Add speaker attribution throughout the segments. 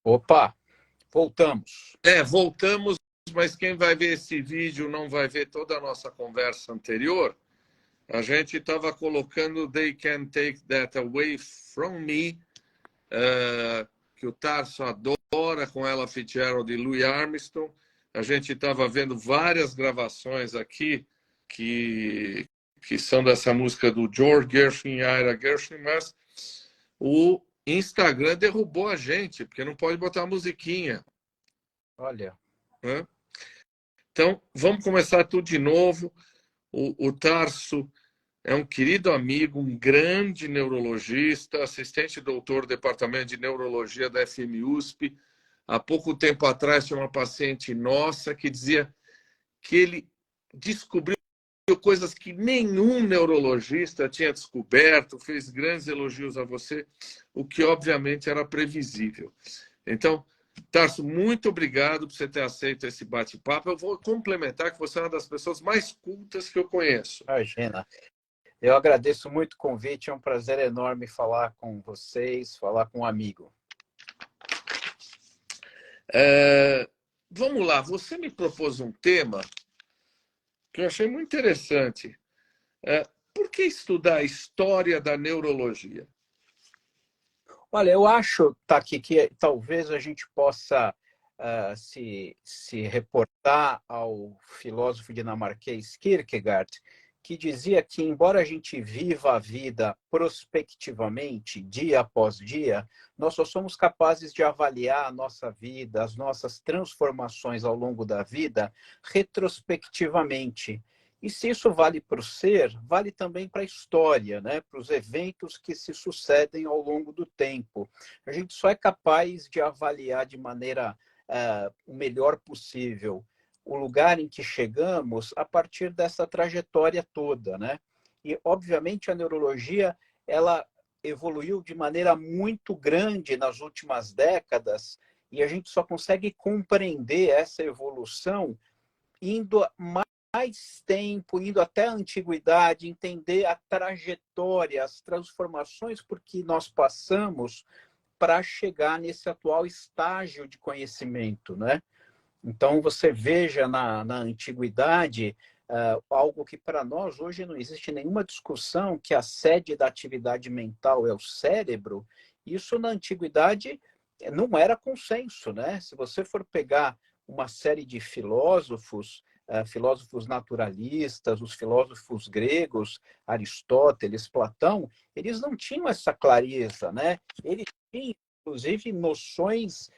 Speaker 1: Opa, voltamos.
Speaker 2: Voltamos, mas quem vai ver esse vídeo não vai ver toda a nossa conversa anterior. A gente estava colocando They Can't Take That Away From Me, que o Tarso adora, com Ella Fitzgerald e Louis Armstrong. A gente estava vendo várias gravações aqui que são dessa música do George Gershwin e Ira Gershwin, mas o Instagram derrubou a gente, porque não pode botar musiquinha.
Speaker 1: Olha.
Speaker 2: Né? Então, vamos começar tudo de novo. O Tarso é um querido amigo, um grande neurologista, assistente doutor do Departamento de Neurologia da FMUSP. Há pouco tempo atrás tinha uma paciente nossa que dizia que ele descobriu coisas que nenhum neurologista tinha descoberto, fez grandes elogios a você, o que obviamente era previsível. Então, Tarso, muito obrigado por você ter aceito esse bate-papo. Eu vou complementar que você é uma das pessoas mais cultas que eu conheço.
Speaker 1: Imagina. Eu agradeço muito o convite, é um prazer enorme falar com vocês, falar com um amigo.
Speaker 2: Vamos lá, você me propôs um tema que eu achei muito interessante. Por que estudar a história da neurologia?
Speaker 1: Olha, eu acho, Taki, que talvez a gente possa se reportar ao filósofo dinamarquês Kierkegaard, que dizia que, embora a gente viva a vida prospectivamente, dia após dia, nós só somos capazes de avaliar a nossa vida, as nossas transformações ao longo da vida, retrospectivamente. E se isso vale para o ser, vale também para a história, né? Para os eventos que se sucedem ao longo do tempo. A gente só é capaz de avaliar de maneira o melhor possível o lugar em que chegamos a partir dessa trajetória toda, né? E, obviamente, a neurologia ela evoluiu de maneira muito grande nas últimas décadas e a gente só consegue compreender essa evolução indo mais tempo, indo até a antiguidade, entender a trajetória, as transformações por que nós passamos para chegar nesse atual estágio de conhecimento, né? Então, você veja na antiguidade algo que para nós hoje não existe nenhuma discussão, que a sede da atividade mental é o cérebro. Isso na antiguidade não era consenso, né? Se você for pegar uma série de filósofos, filósofos naturalistas, os filósofos gregos, Aristóteles, Platão, eles não tinham essa clareza, né? Eles tinham, inclusive, noções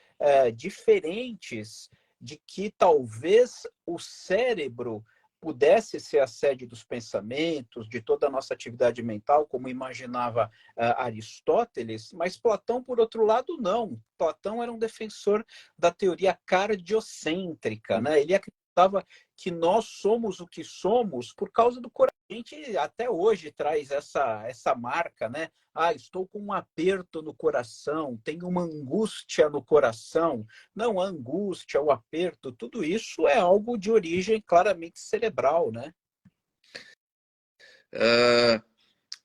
Speaker 1: diferentes de que talvez o cérebro pudesse ser a sede dos pensamentos, de toda a nossa atividade mental, como imaginava Aristóteles, mas Platão, por outro lado, não. Platão era um defensor da teoria cardiocêntrica, né? Ele acreditava que nós somos o que somos por causa do coração. A gente até hoje traz essa marca, né? Estou com um aperto no coração, tenho uma angústia no coração. Não, a angústia, o aperto, tudo isso é algo de origem claramente cerebral, né?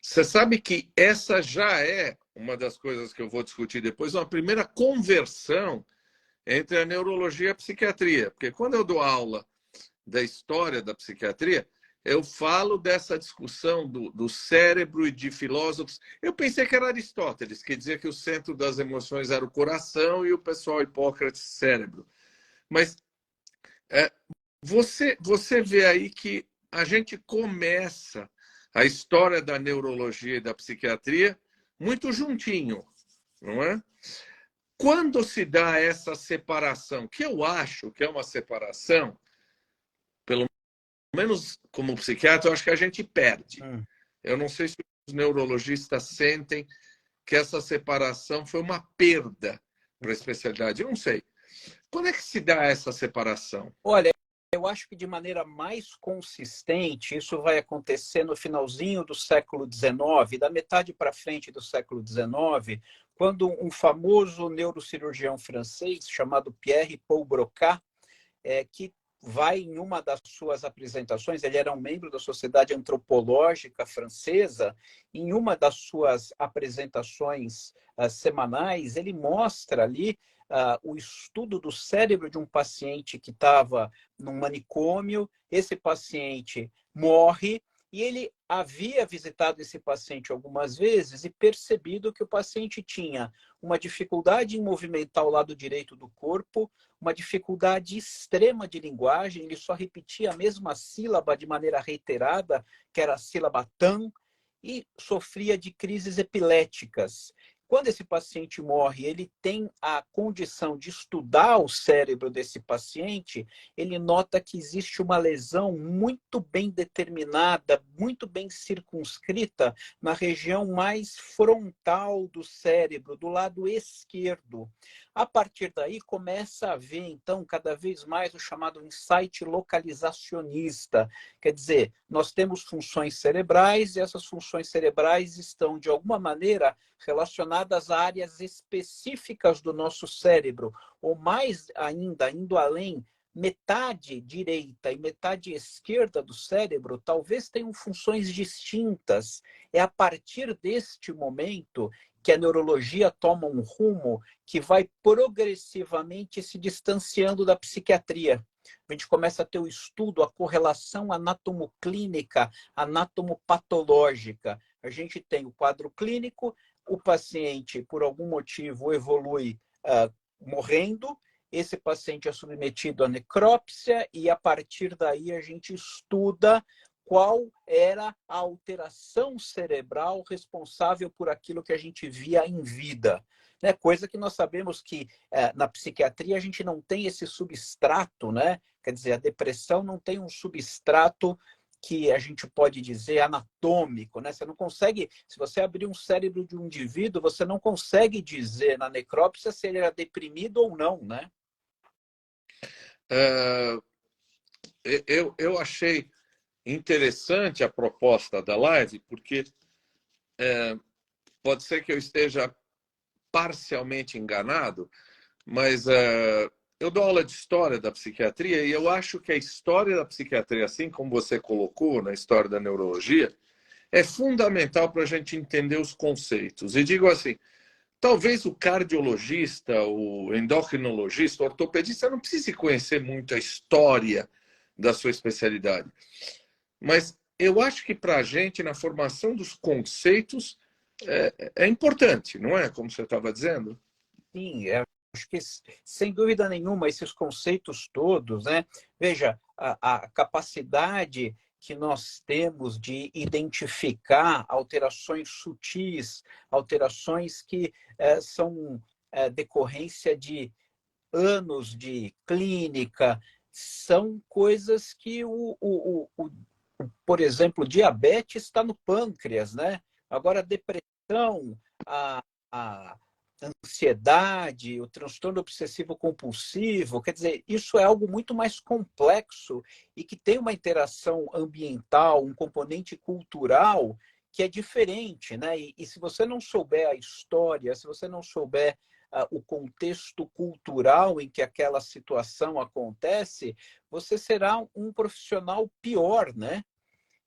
Speaker 2: Você sabe que essa já é uma das coisas que eu vou discutir depois, uma primeira conversão entre a neurologia e a psiquiatria. Porque quando eu dou aula da história da psiquiatria, eu falo dessa discussão do cérebro e de filósofos. Eu pensei que era Aristóteles, que dizia que o centro das emoções era o coração e o pessoal Hipócrates, cérebro. Mas você vê aí que a gente começa a história da neurologia e da psiquiatria muito juntinho, não é? Quando se dá essa separação, que eu acho que é uma separação, pelo menos como psiquiatra, eu acho que a gente perde. Eu não sei se os neurologistas sentem que essa separação foi uma perda para a especialidade. Eu não sei. Quando é que se dá essa separação?
Speaker 1: Olha, eu acho que de maneira mais consistente isso vai acontecer no finalzinho do século XIX, da metade para frente do século XIX, quando um famoso neurocirurgião francês chamado Pierre-Paul Broca, que vai em uma das suas apresentações, ele era um membro da Sociedade Antropológica Francesa, em uma das suas apresentações semanais, ele mostra ali o estudo do cérebro de um paciente que estava num manicômio. Esse paciente morre e ele havia visitado esse paciente algumas vezes e percebido que o paciente tinha uma dificuldade em movimentar o lado direito do corpo, uma dificuldade extrema de linguagem, ele só repetia a mesma sílaba de maneira reiterada, que era a sílaba tan, e sofria de crises epiléticas. Quando esse paciente morre, ele tem a condição de estudar o cérebro desse paciente, ele nota que existe uma lesão muito bem determinada, muito bem circunscrita na região mais frontal do cérebro, do lado esquerdo. A partir daí, começa a haver, então, cada vez mais o chamado insight localizacionista. Quer dizer, nós temos funções cerebrais e essas funções cerebrais estão, de alguma maneira, relacionadas a áreas específicas do nosso cérebro, ou mais ainda, indo além, metade direita e metade esquerda do cérebro talvez tenham funções distintas. É a partir deste momento que a neurologia toma um rumo que vai progressivamente se distanciando da psiquiatria. A gente começa a ter o estudo, a correlação anatomoclínica, anatomopatológica. A gente tem o quadro clínico, o paciente, por algum motivo, evolui morrendo, esse paciente é submetido à necrópsia e, a partir daí, a gente estuda qual era a alteração cerebral responsável por aquilo que a gente via em vida. Né? Coisa que nós sabemos que na psiquiatria a gente não tem esse substrato, né? Quer dizer, a depressão não tem um substrato que a gente pode dizer anatômico, né? Você não consegue, se você abrir um cérebro de um indivíduo, você não consegue dizer na necrópsia se ele era deprimido ou não, né?
Speaker 2: Eu achei interessante a proposta da live, porque pode ser que eu esteja parcialmente enganado, mas eu dou aula de história da psiquiatria e eu acho que a história da psiquiatria, assim como você colocou na história da neurologia, é fundamental para a gente entender os conceitos. E digo assim, talvez o cardiologista, o endocrinologista, o ortopedista não precise conhecer muito a história da sua especialidade. Mas eu acho que para a gente, na formação dos conceitos, é importante, não é? Como você estava dizendo?
Speaker 1: Sim, acho que, sem dúvida nenhuma, esses conceitos todos, né? Veja, a capacidade que nós temos de identificar alterações sutis, alterações que são decorrência de anos de clínica, são coisas que, por exemplo, diabetes está no pâncreas, né? Agora, a depressão, a ansiedade, o transtorno obsessivo compulsivo, quer dizer, isso é algo muito mais complexo e que tem uma interação ambiental, um componente cultural que é diferente, né? E se você não souber a história, se você não souber o contexto cultural em que aquela situação acontece, você será um profissional pior, né?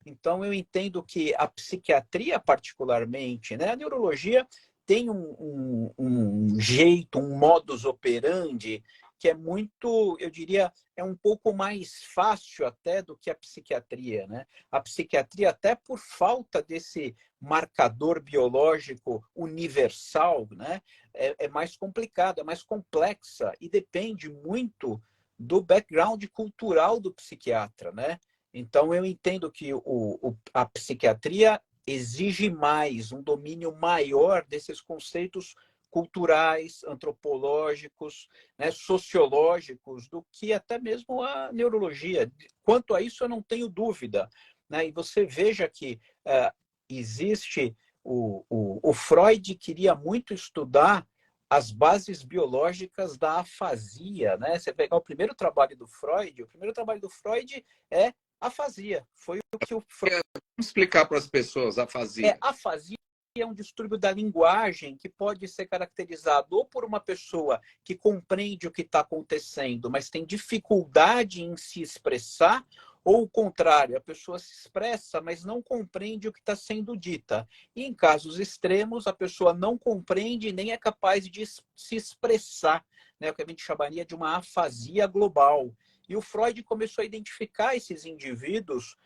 Speaker 1: Então, eu entendo que a psiquiatria, particularmente, né? A neurologia tem um jeito, um modus operandi que é muito, eu diria, é um pouco mais fácil até do que a psiquiatria, né? A psiquiatria, até por falta desse marcador biológico universal, né? É mais complicado, é mais complexa e depende muito do background cultural do psiquiatra, né? Então, eu entendo que a psiquiatria exige mais, um domínio maior desses conceitos culturais, antropológicos, né, sociológicos, do que até mesmo a neurologia. Quanto a isso, eu não tenho dúvida. Né? E você veja que existe... O Freud queria muito estudar as bases biológicas da afasia. Né? Você pegar o primeiro trabalho do Freud é afasia. Foi o que o Freud...
Speaker 2: Vamos explicar para as pessoas a afasia.
Speaker 1: Afasia é um distúrbio da linguagem que pode ser caracterizado ou por uma pessoa que compreende o que está acontecendo, mas tem dificuldade em se expressar, ou o contrário, a pessoa se expressa, mas não compreende o que está sendo dita. E em casos extremos, a pessoa não compreende nem é capaz de se expressar. né, o que a gente chamaria de uma afasia global. E o Freud começou a identificar esses indivíduos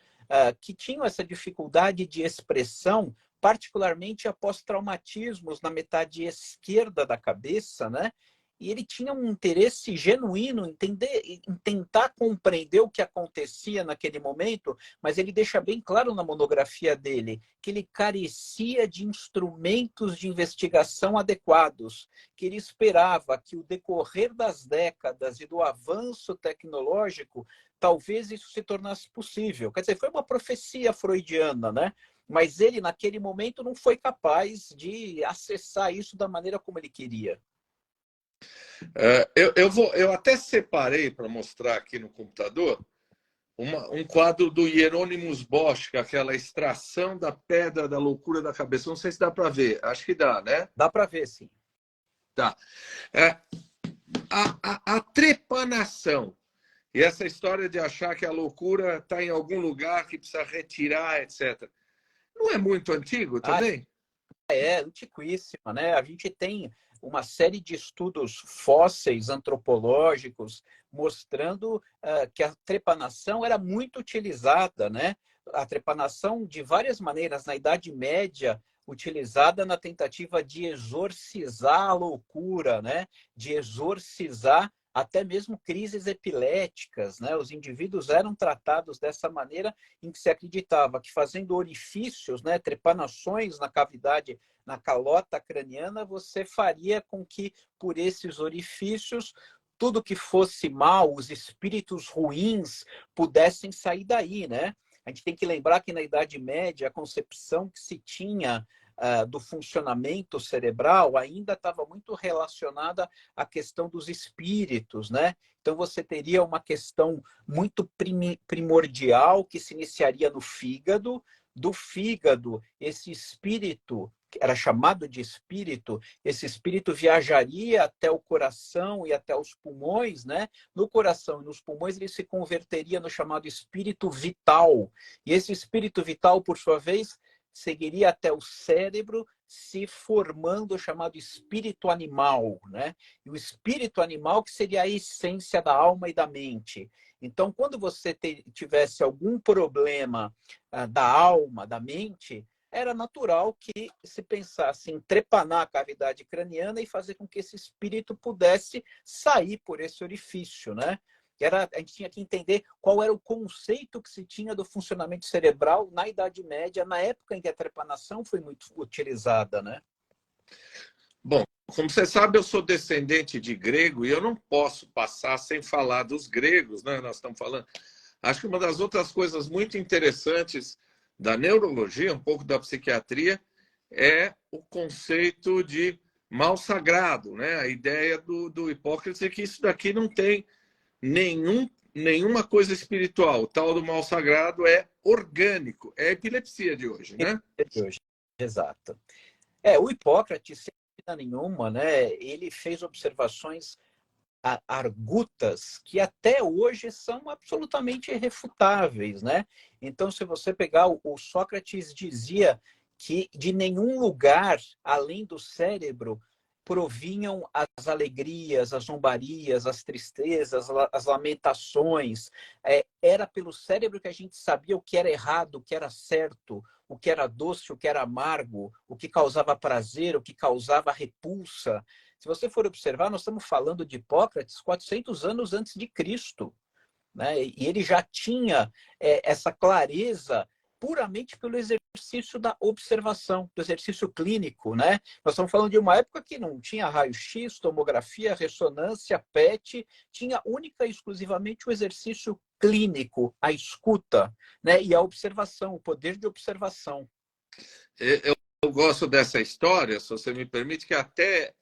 Speaker 1: que tinham essa dificuldade de expressão, particularmente após traumatismos na metade esquerda da cabeça, né? E ele tinha um interesse genuíno em tentar compreender o que acontecia naquele momento, mas ele deixa bem claro na monografia dele que ele carecia de instrumentos de investigação adequados, que ele esperava que o decorrer das décadas e do avanço tecnológico, talvez isso se tornasse possível. Quer dizer, foi uma profecia freudiana, né? Mas ele, naquele momento, não foi capaz de acessar isso da maneira como ele queria.
Speaker 2: Eu até separei para mostrar aqui no computador um quadro do Hieronymus Bosch, aquela extração da pedra da loucura da cabeça. Não sei se dá para ver. Acho que dá, né?
Speaker 1: Dá para ver, sim.
Speaker 2: Tá. A trepanação e essa história de achar que a loucura está em algum lugar que precisa retirar, etc. Não é muito antigo também?
Speaker 1: É antiquíssima, né? A gente tem uma série de estudos fósseis antropológicos mostrando que a trepanação era muito utilizada, né? A trepanação de várias maneiras na Idade Média, utilizada na tentativa de exorcizar a loucura, né? De exorcizar até mesmo crises epiléticas, né? Os indivíduos eram tratados dessa maneira em que se acreditava que fazendo orifícios, né, trepanações na cavidade, na calota craniana, você faria com que por esses orifícios tudo que fosse mal, os espíritos ruins pudessem sair daí, né? A gente tem que lembrar que na Idade Média a concepção que se tinha do funcionamento cerebral ainda estava muito relacionada à questão dos espíritos, né? Então você teria uma questão muito primordial que se iniciaria no fígado. Do fígado, esse espírito, que era chamado de espírito, esse espírito viajaria até o coração e até os pulmões, né? No coração e nos pulmões ele se converteria no chamado espírito vital. E esse espírito vital, por sua vez, seguiria até o cérebro, se formando o chamado espírito animal, né? E o espírito animal que seria a essência da alma e da mente. Então, quando você tivesse algum problema da alma, da mente, era natural que se pensasse em trepanar a cavidade craniana e fazer com que esse espírito pudesse sair por esse orifício, né? A gente tinha que entender qual era o conceito que se tinha do funcionamento cerebral na Idade Média, na época em que a trepanação foi muito utilizada, né?
Speaker 2: Bom, como você sabe, eu sou descendente de grego e eu não posso passar sem falar dos gregos, né? Nós estamos falando. Acho que uma das outras coisas muito interessantes da neurologia, um pouco da psiquiatria, é o conceito de mal sagrado, né? A ideia do Hipócrates é que isso daqui não tem nenhuma coisa espiritual. O tal do mal sagrado é orgânico. É a epilepsia de hoje, né?
Speaker 1: De hoje, exato. O Hipócrates, sem dúvida nenhuma, né, ele fez observações argutas que até hoje são absolutamente irrefutáveis, né? Então, se você pegar o Sócrates dizia que de nenhum lugar além do cérebro provinham as alegrias, as zombarias, as tristezas, as lamentações. Era pelo cérebro que a gente sabia o que era errado, o que era certo, o que era doce, o que era amargo, o que causava prazer, o que causava repulsa. Se você for observar, nós estamos falando de Hipócrates 400 anos antes de Cristo, né? E ele já tinha essa clareza puramente pelo exercício da observação, do exercício clínico, né? Nós estamos falando de uma época que não tinha raio-x, tomografia, ressonância, PET, tinha única e exclusivamente o exercício clínico, a escuta, né? E a observação, o poder de observação.
Speaker 2: Eu gosto dessa história, se você me permite, que até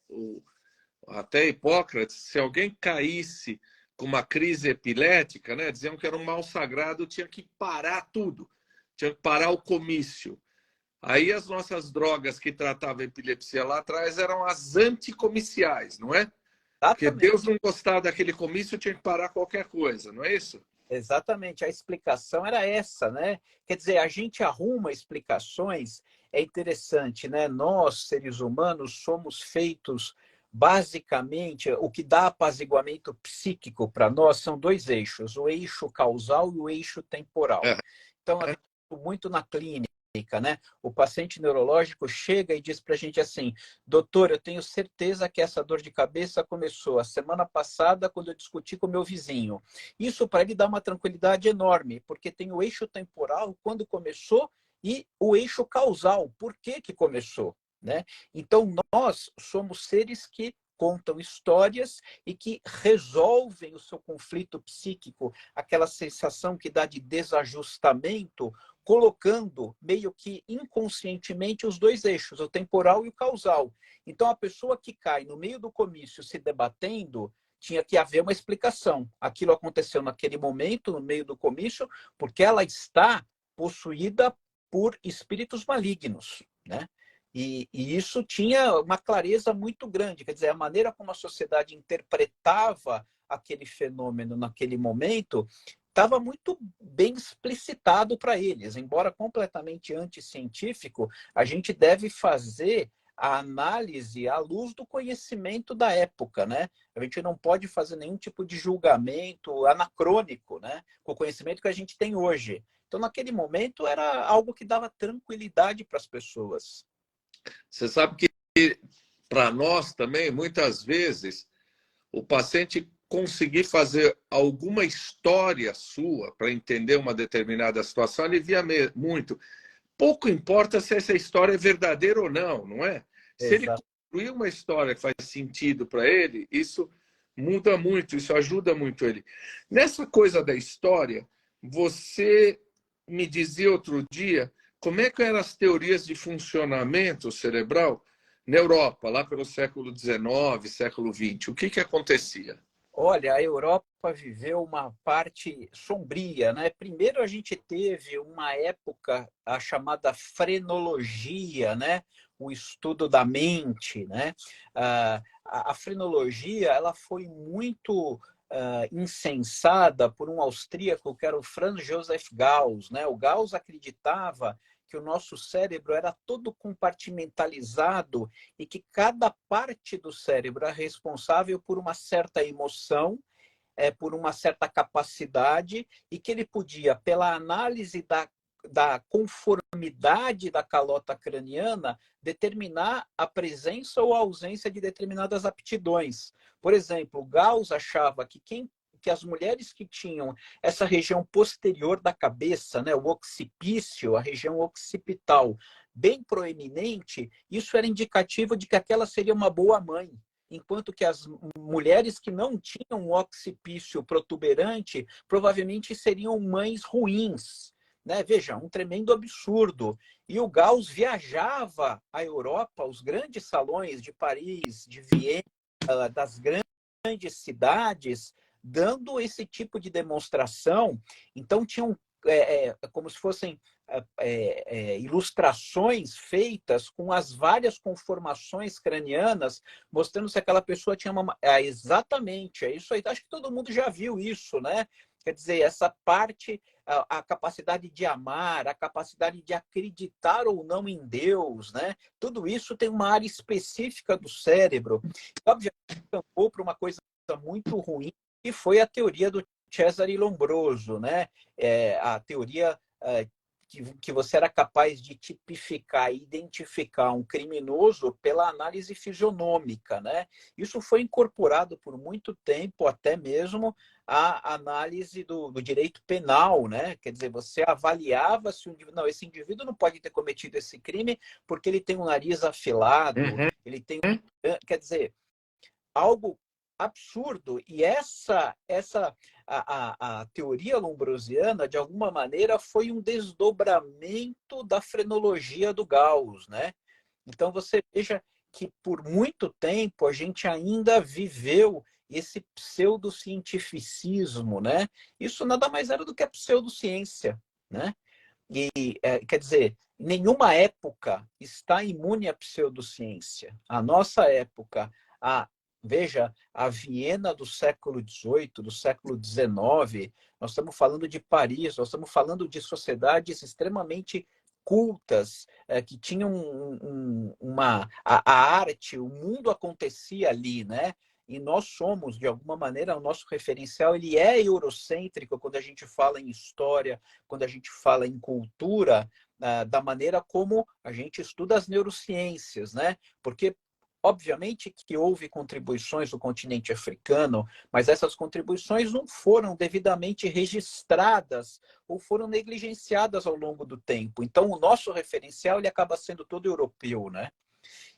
Speaker 2: Hipócrates, se alguém caísse com uma crise epilética, né, diziam que era um mal sagrado, tinha que parar tudo, tinha que parar o comício. Aí as nossas drogas que tratavam a epilepsia lá atrás eram as anticomiciais, não é? Porque Deus não gostava daquele comício, tinha que parar qualquer coisa, não é isso?
Speaker 1: Exatamente, a explicação era essa, né? Quer dizer, a gente arruma explicações, é interessante, né? Nós, seres humanos, somos feitos basicamente, o que dá apaziguamento psíquico para nós são dois eixos, o eixo causal e o eixo temporal. Então, a gente muito na clínica, né? O paciente neurológico chega e diz para a gente assim: doutor, eu tenho certeza que essa dor de cabeça começou a semana passada quando eu discuti com o meu vizinho. Isso para ele dá uma tranquilidade enorme, porque tem o eixo temporal, quando começou, e o eixo causal, por que que começou, né? Então, nós somos seres que contam histórias e que resolvem o seu conflito psíquico, aquela sensação que dá de desajustamento, colocando meio que inconscientemente os dois eixos, o temporal e o causal. Então, a pessoa que cai no meio do comício se debatendo, tinha que haver uma explicação. Aquilo aconteceu naquele momento, no meio do comício, porque ela está possuída por espíritos malignos, né? E isso tinha uma clareza muito grande, quer dizer, a maneira como a sociedade interpretava aquele fenômeno naquele momento estava muito bem explicitado para eles. Embora completamente anticientífico, a gente deve fazer a análise à luz do conhecimento da época, né? A gente não pode fazer nenhum tipo de julgamento anacrônico, né? Com o conhecimento que a gente tem hoje. Então, naquele momento, era algo que dava tranquilidade para as pessoas.
Speaker 2: Você sabe que, para nós também, muitas vezes, o paciente conseguir fazer alguma história sua para entender uma determinada situação alivia muito. Pouco importa se essa história é verdadeira ou não, não é? Se ele
Speaker 1: Exato.
Speaker 2: construir uma história que faz sentido para ele, isso muda muito, isso ajuda muito ele. Nessa coisa da história, você me dizia outro dia como é que eram as teorias de funcionamento cerebral na Europa, lá pelo século XIX, século XX. O que que acontecia?
Speaker 1: Olha, a Europa viveu uma parte sombria, né? Primeiro a gente teve uma época, a chamada frenologia, né? O estudo da mente, né? A frenologia, ela foi muito incensada por um austríaco que era o Franz Joseph Gauss, né? O Gauss acreditava que o nosso cérebro era todo compartimentalizado e que cada parte do cérebro é responsável por uma certa emoção, por uma certa capacidade, e que ele podia, pela análise da conformidade da calota craniana, determinar a presença ou a ausência de determinadas aptidões. Por exemplo, Gauss achava que as mulheres que tinham essa região posterior da cabeça, né, o occipício, a região occipital, bem proeminente, isso era indicativo de que aquela seria uma boa mãe. Enquanto que as mulheres que não tinham um occipício protuberante provavelmente seriam mães ruins, né? Veja, um tremendo absurdo. E o Gauss viajava à Europa, os grandes salões de Paris, de Viena, das grandes cidades, dando esse tipo de demonstração. Então, tinham como se fossem ilustrações feitas com as várias conformações cranianas, mostrando se aquela pessoa tinha uma... exatamente, é isso aí. Acho que todo mundo já viu isso, né? Quer dizer, essa parte, a capacidade de amar, a capacidade de acreditar ou não em Deus, né? Tudo isso tem uma área específica do cérebro. Obviamente, campou para uma coisa muito ruim, que foi a teoria do Cesare Lombroso, né? A teoria que você era capaz de tipificar e identificar um criminoso pela análise fisionômica, né? Isso foi incorporado por muito tempo, até mesmo a análise do direito penal, né? Quer dizer, você avaliava se não, esse indivíduo não pode ter cometido esse crime porque ele tem um nariz afilado, ele tem, quer dizer, algo absurdo. E a teoria lombrosiana, de alguma maneira, foi um desdobramento da frenologia do Gauss, né? Então, você veja que, por muito tempo, a gente ainda viveu esse pseudocientificismo, né? Isso nada mais era do que a pseudociência, né? E, quer dizer, nenhuma época está imune à pseudociência. A nossa época, veja, a Viena do século XVIII, do século XIX, nós estamos falando de Paris, nós estamos falando de sociedades extremamente cultas, que tinham a arte, o mundo acontecia ali, né? E nós somos, de alguma maneira, o nosso referencial ele é eurocêntrico quando a gente fala em história, quando a gente fala em cultura, da maneira como a gente estuda as neurociências, né? Porque obviamente que houve contribuições do continente africano, mas essas contribuições não foram devidamente registradas ou foram negligenciadas ao longo do tempo. Então, o nosso referencial ele acaba sendo todo europeu, né?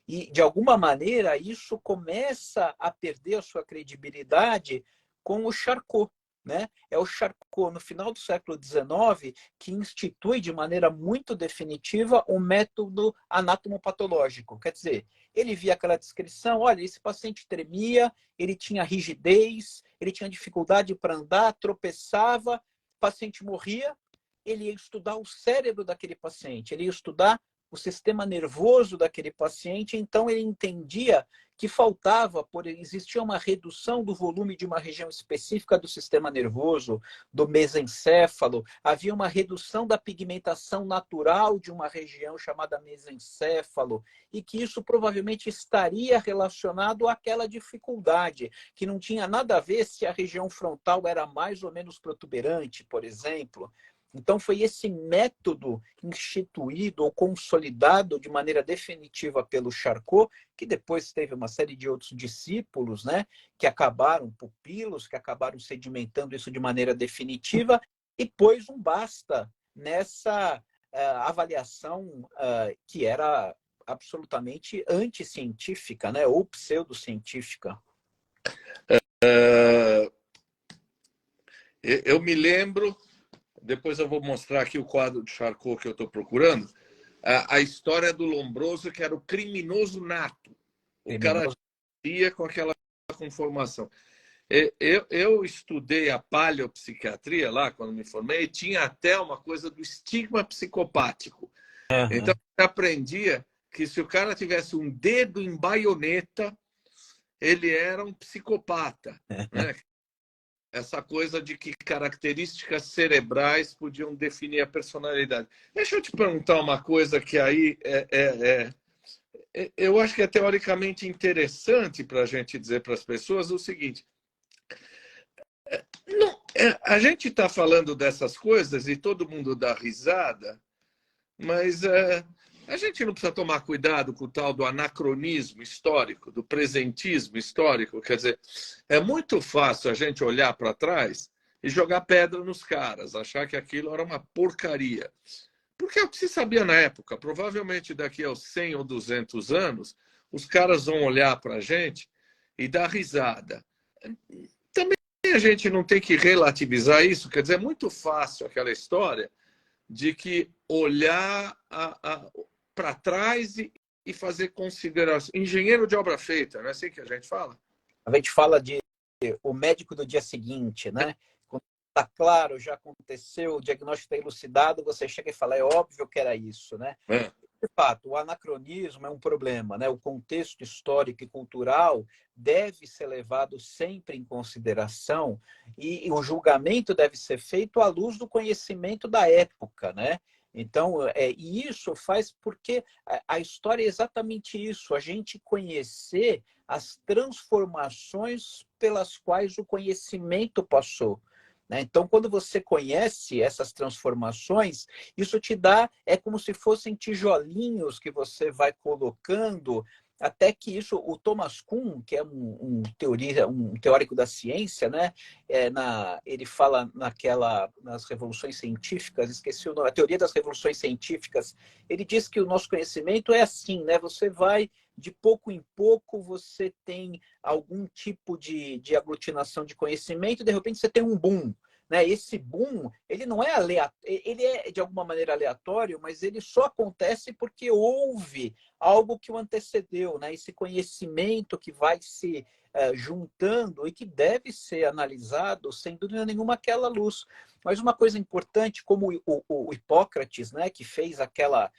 Speaker 1: E, de alguma maneira, isso começa a perder a sua credibilidade com o Charcot. Né? É o Charcot, no final do século XIX, que institui de maneira muito definitiva o método anatomopatológico. Quer dizer, ele via aquela descrição, olha, esse paciente tremia, ele tinha rigidez, ele tinha dificuldade para andar, tropeçava, o paciente morria, ele ia estudar o cérebro daquele paciente, ele ia estudar o sistema nervoso daquele paciente, então ele entendia que faltava, existia uma redução do volume de uma região específica do sistema nervoso, do mesencéfalo, havia uma redução da pigmentação natural de uma região chamada mesencéfalo, e que isso provavelmente estaria relacionado àquela dificuldade, que não tinha nada a ver se a região frontal era mais ou menos protuberante, por exemplo. Então, foi esse método instituído ou consolidado de maneira definitiva pelo Charcot, que depois teve uma série de outros discípulos, né, que acabaram, pupilos, que acabaram sedimentando isso de maneira definitiva, e pôs um basta nessa avaliação que era absolutamente anticientífica, né, ou pseudocientífica.
Speaker 2: Eu me lembro. Depois eu vou mostrar aqui o quadro de Charcot que eu estou procurando. A história do Lombroso, que era o criminoso nato. O cara ia com aquela conformação. Eu estudei a paleopsiquiatria lá, quando me formei, e tinha até uma coisa do estigma psicopático. Uhum. Então, eu aprendia que se o cara tivesse um dedo em baioneta, ele era um psicopata. Né? Essa coisa de que características cerebrais podiam definir a personalidade. Deixa eu te perguntar uma coisa que aí eu acho que é teoricamente interessante para a gente dizer para as pessoas o seguinte. A gente está falando dessas coisas e todo mundo dá risada, mas a gente não precisa tomar cuidado com o tal do anacronismo histórico, do presentismo histórico. Quer dizer, é muito fácil a gente olhar para trás e jogar pedra nos caras, achar que aquilo era uma porcaria. Porque é o que se sabia na época. Provavelmente daqui aos 100 ou 200 anos, os caras vão olhar para a gente e dar risada. Também a gente não tem que relativizar isso. Quer dizer, é muito fácil aquela história de que olhar para trás e fazer considerações. Engenheiro de obra feita, não é assim que a gente fala?
Speaker 1: A gente fala de o médico do dia seguinte, né? Quando está claro, já aconteceu, o diagnóstico está elucidado, você chega e fala, é óbvio que era isso, né? De fato, o anacronismo é um problema, né? O contexto histórico e cultural deve ser levado sempre em consideração e o julgamento deve ser feito à luz do conhecimento da época, né? Então, e isso faz porque a história é exatamente isso, a gente conhecer as transformações pelas quais o conhecimento passou. Então, quando você conhece essas transformações, isso te dá, é como se fossem tijolinhos que você vai colocando, até que isso, o Thomas Kuhn, que é um teórico da ciência, né? Ele fala nas revoluções científicas, esqueci o nome, a teoria das revoluções científicas, ele diz que o nosso conhecimento é assim, né? Você vai, de pouco em pouco, você tem algum tipo de aglutinação de conhecimento, e de repente você tem um boom. Né? Esse boom, ele não é aleatório, ele é de alguma maneira aleatório, mas ele só acontece porque houve algo que o antecedeu, né? Esse conhecimento que vai se juntando e que deve ser analisado, sem dúvida nenhuma, aquela luz. Mas uma coisa importante, como o Hipócrates, né, que fez aquela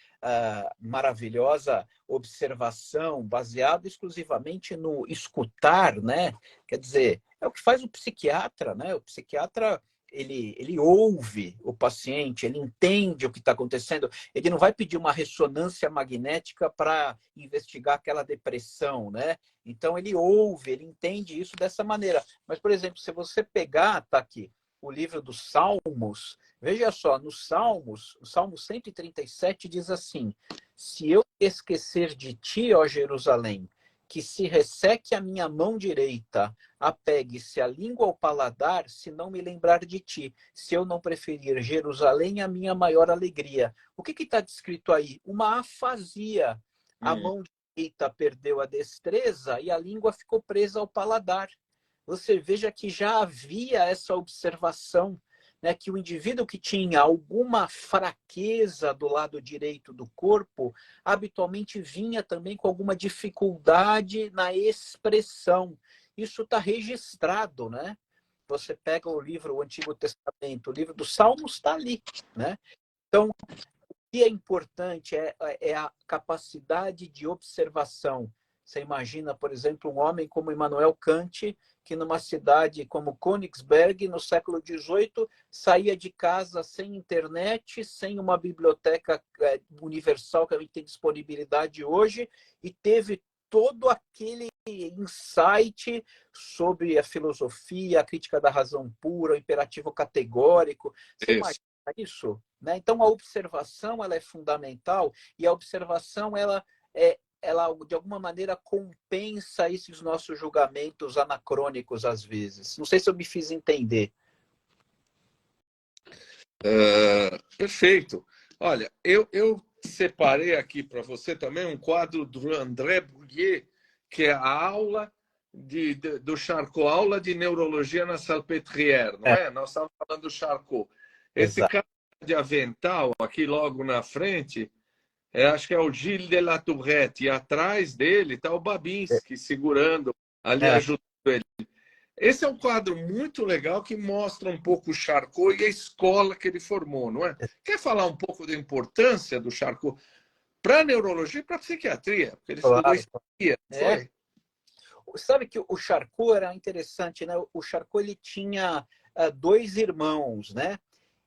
Speaker 1: maravilhosa observação baseada exclusivamente no escutar, né? Quer dizer, é o que faz o psiquiatra, né? O psiquiatra ele ouve o paciente, ele entende o que está acontecendo, ele não vai pedir uma ressonância magnética para investigar aquela depressão, né? Então, ele ouve, ele entende isso dessa maneira. Mas, por exemplo, se você pegar, tá aqui, o livro dos Salmos, veja só, nos Salmos, o Salmo 137 diz assim: se eu esquecer de ti, ó Jerusalém, que se resseque a minha mão direita, apegue-se a língua ao paladar, se não me lembrar de ti, se eu não preferir Jerusalém a minha maior alegria. O que está descrito aí? Uma afasia. A mão direita perdeu a destreza e a língua ficou presa ao paladar. Você veja que já havia essa observação, né, que o indivíduo que tinha alguma fraqueza do lado direito do corpo, habitualmente vinha também com alguma dificuldade na expressão. Isso está registrado, né? Você pega o livro, o Antigo Testamento, o livro dos Salmos está ali, né? Então, o que é importante é a capacidade de observação. Você imagina, por exemplo, um homem como Immanuel Kant, que numa cidade como Königsberg, no século XVIII, saía de casa sem internet, sem uma biblioteca universal que a gente tem disponibilidade hoje, e teve todo aquele insight sobre a filosofia, a crítica da razão pura, o imperativo categórico. Você imagina isso? Né? Então, a observação ela é fundamental, e a observação ela de alguma maneira compensa esses nossos julgamentos anacrônicos às vezes. Não sei se eu me fiz entender.
Speaker 2: Perfeito. Olha, eu separei aqui para você também um quadro do André Brouillet, que é a aula do Charcot, aula de neurologia na Salpêtrière, não é? Nós estávamos falando do Charcot. Esse
Speaker 1: Exato.
Speaker 2: cara de avental, aqui logo na frente, acho que é o Gilles de la Tourette, e atrás dele está o Babinski segurando ali, ajudando ele. Esse é um quadro muito legal que mostra um pouco o Charcot e a escola que ele formou, não é? Quer falar um pouco da importância do Charcot para a neurologia e para a psiquiatria? Porque ele estudou histeria, não foi?
Speaker 1: Sabe que o Charcot era interessante, né? O Charcot ele tinha dois irmãos, né?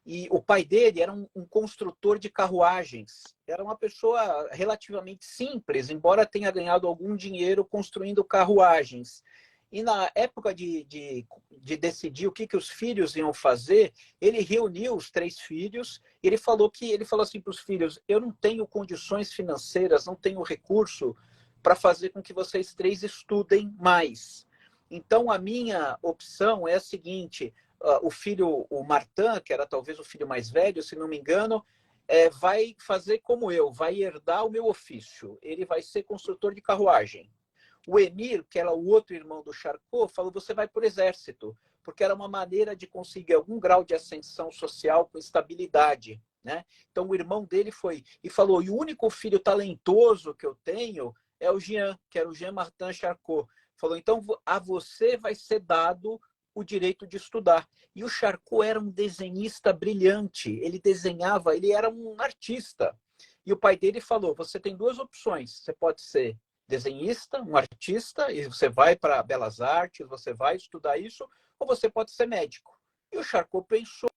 Speaker 1: E o pai dele era um construtor de carruagens. Era uma pessoa relativamente simples, embora tenha ganhado algum dinheiro construindo carruagens. E na época de decidir o que os filhos iam fazer, ele reuniu os três filhos e ele falou assim para os filhos: eu não tenho condições financeiras, não tenho recurso para fazer com que vocês três estudem mais. Então, a minha opção é a seguinte: o Martin, que era talvez o filho mais velho, se não me engano, vai fazer como eu, vai herdar o meu ofício. Ele vai ser construtor de carruagem. O Emir, que era o outro irmão do Charcot, falou: você vai para o exército, porque era uma maneira de conseguir algum grau de ascensão social com estabilidade, né? Então, o irmão dele foi e falou: e o único filho talentoso que eu tenho é o Jean, que era o Jean Martin Charcot. Falou: então, a você vai ser dado o direito de estudar. E o Charcot era um desenhista brilhante. Ele desenhava, ele era um artista. E o pai dele falou: você tem duas opções. Você pode ser desenhista, um artista, e você vai para Belas Artes, você vai estudar isso, ou você pode ser médico. E o Charcot pensou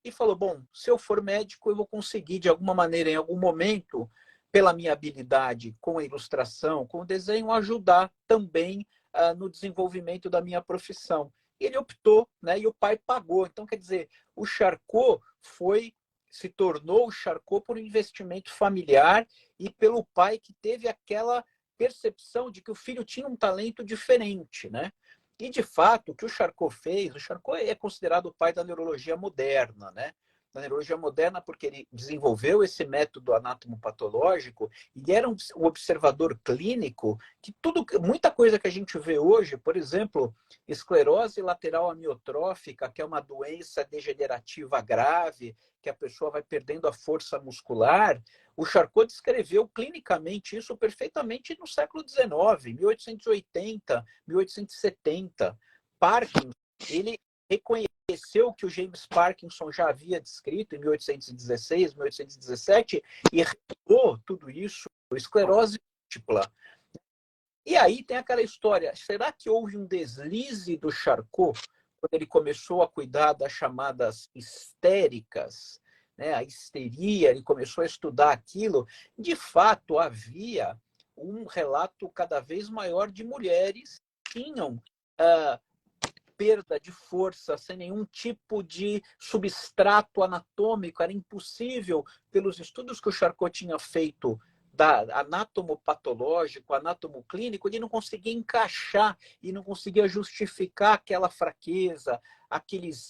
Speaker 1: e falou: bom, se eu for médico, eu vou conseguir, de alguma maneira, em algum momento, pela minha habilidade com a ilustração, com o desenho, ajudar também no desenvolvimento da minha profissão. E ele optou, né, e o pai pagou. Então, quer dizer, o Charcot se tornou o Charcot por um investimento familiar e pelo pai que teve aquela percepção de que o filho tinha um talento diferente, né? E, de fato, o que o Charcot fez, o Charcot é considerado o pai da neurologia moderna, né? Da neurologia moderna porque ele desenvolveu esse método anatomopatológico e era um observador clínico que muita coisa que a gente vê hoje, por exemplo, esclerose lateral amiotrófica, que é uma doença degenerativa grave, que a pessoa vai perdendo a força muscular, o Charcot descreveu clinicamente isso perfeitamente no século XIX, 1880, 1870. Parkinson, ele reconheceu que o James Parkinson já havia descrito em 1816, 1817, e revelou tudo isso, esclerose múltipla. E aí tem aquela história: será que houve um deslize do Charcot quando ele começou a cuidar das chamadas histéricas, né, a histeria, ele começou a estudar aquilo, de fato havia um relato cada vez maior de mulheres que tinham perda de força, sem nenhum tipo de substrato anatômico. Era impossível, pelos estudos que o Charcot tinha feito anatomopatológico, anatomoclínico, ele não conseguia encaixar e não conseguia justificar aquela fraqueza,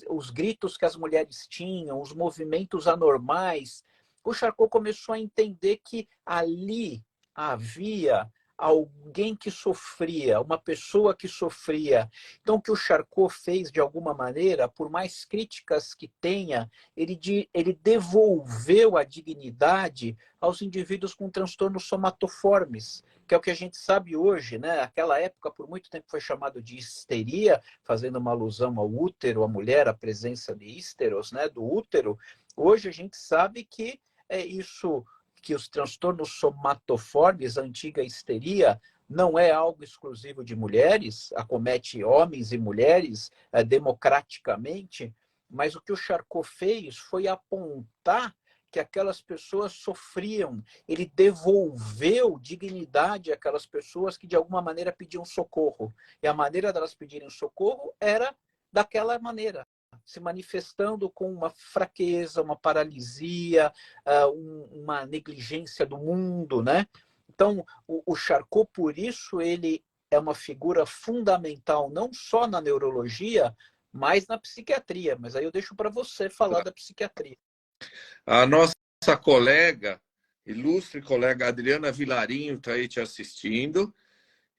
Speaker 1: os gritos que as mulheres tinham, os movimentos anormais. O Charcot começou a entender que ali havia alguém que sofria, uma pessoa que sofria. Então, o que o Charcot fez, de alguma maneira, por mais críticas que tenha, ele devolveu a dignidade aos indivíduos com transtornos somatoformes, que é o que a gente sabe hoje, né? Aquela época, por muito tempo, foi chamado de histeria, fazendo uma alusão ao útero, à mulher, a presença de hísteros, né? Do útero. Hoje a gente sabe que é isso, que os transtornos somatoformes, a antiga histeria, não é algo exclusivo de mulheres, acomete homens e mulheres democraticamente, mas o que o Charcot fez foi apontar que aquelas pessoas sofriam. Ele devolveu dignidade àquelas pessoas que, de alguma maneira, pediam socorro. E a maneira delas pedirem socorro era daquela maneira, se manifestando com uma fraqueza, uma paralisia, uma negligência do mundo, né? Então, o Charcot, por isso, ele é uma figura fundamental, não só na neurologia, mas na psiquiatria. Mas aí eu deixo para você falar da psiquiatria.
Speaker 2: A nossa colega, ilustre colega Adriana Vilarinho, está aí te assistindo.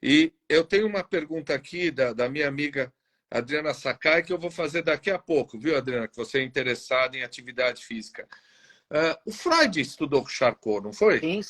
Speaker 2: E eu tenho uma pergunta aqui da minha amiga Adriana Sakai, que eu vou fazer daqui a pouco, viu, Adriana? Que você é interessada em atividade física. O Freud estudou com Charcot, não foi?
Speaker 1: Sim,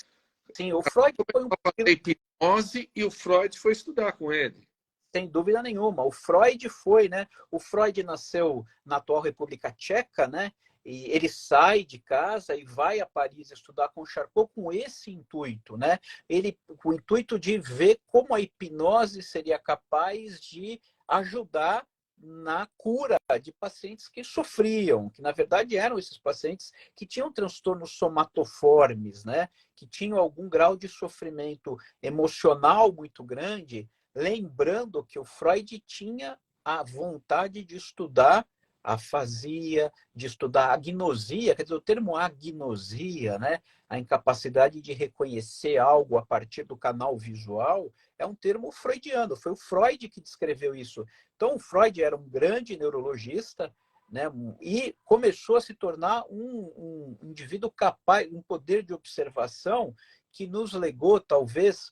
Speaker 1: sim. O Freud foi
Speaker 2: a hipnose e o Freud foi estudar com ele.
Speaker 1: Sem dúvida nenhuma. O Freud foi, né? O Freud nasceu na atual República Tcheca, né? E ele sai de casa e vai a Paris estudar com Charcot com esse intuito, né? Ele, com o intuito de ver como a hipnose seria capaz de ajudar na cura de pacientes que sofriam, que na verdade eram esses pacientes que tinham transtornos somatoformes, né? Que tinham algum grau de sofrimento emocional muito grande. Lembrando que o Freud tinha a vontade de estudar a afasia, de estudar a agnosia, quer dizer, o termo agnosia, né? A incapacidade de reconhecer algo a partir do canal visual, é um termo freudiano. Foi o Freud que descreveu isso. Então, o Freud era um grande neurologista, né? E começou a se tornar um indivíduo capaz, um poder de observação que nos legou, talvez,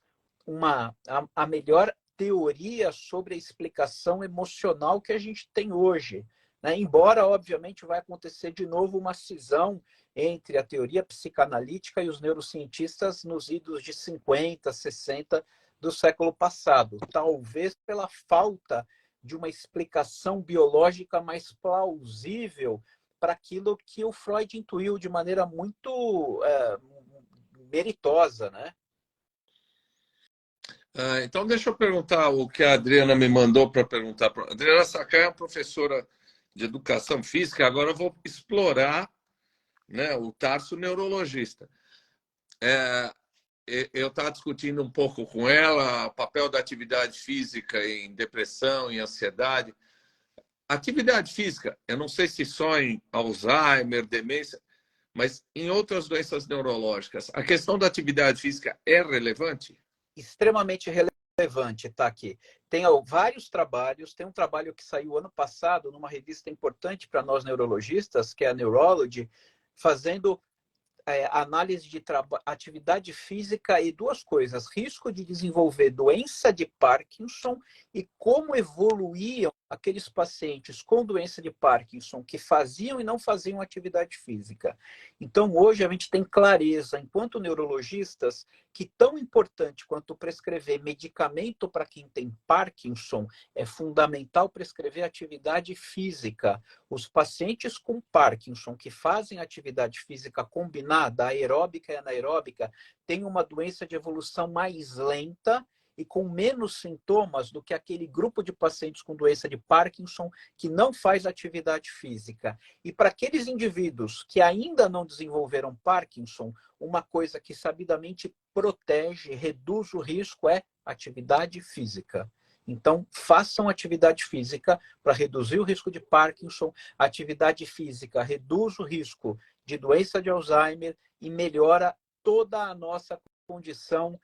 Speaker 1: a melhor teoria sobre a explicação emocional que a gente tem hoje, né? Embora, obviamente, vai acontecer de novo uma cisão entre a teoria psicanalítica e os neurocientistas nos idos de 50, 60 do século passado, talvez pela falta de uma explicação biológica mais plausível para aquilo que o Freud intuiu de maneira muito meritosa, né?
Speaker 2: Então, deixa eu perguntar o que a Adriana me mandou para perguntar. A Adriana Sakai é uma professora de educação física. Agora eu vou explorar, né, o Tarso neurologista. Eu estava discutindo um pouco com ela o papel da atividade física em depressão, em ansiedade. Atividade física, eu não sei se só em Alzheimer, demência, mas em outras doenças neurológicas, a questão da atividade física é relevante?
Speaker 1: Extremamente relevante, tá aqui. Tem vários trabalhos, tem um trabalho que saiu ano passado numa revista importante para nós neurologistas, que é a Neurology, fazendo análise de atividade física e duas coisas: risco de desenvolver doença de Parkinson e como evoluíam aqueles pacientes com doença de Parkinson que faziam e não faziam atividade física. Então, hoje a gente tem clareza, enquanto neurologistas, que tão importante quanto prescrever medicamento para quem tem Parkinson, é fundamental prescrever atividade física. Os pacientes com Parkinson que fazem atividade física combinada, aeróbica e anaeróbica, têm uma doença de evolução mais lenta e com menos sintomas do que aquele grupo de pacientes com doença de Parkinson que não faz atividade física. E para aqueles indivíduos que ainda não desenvolveram Parkinson, uma coisa que sabidamente protege, reduz o risco é atividade física. Então, façam atividade física para reduzir o risco de Parkinson. A atividade física reduz o risco de doença de Alzheimer e melhora toda a nossa condição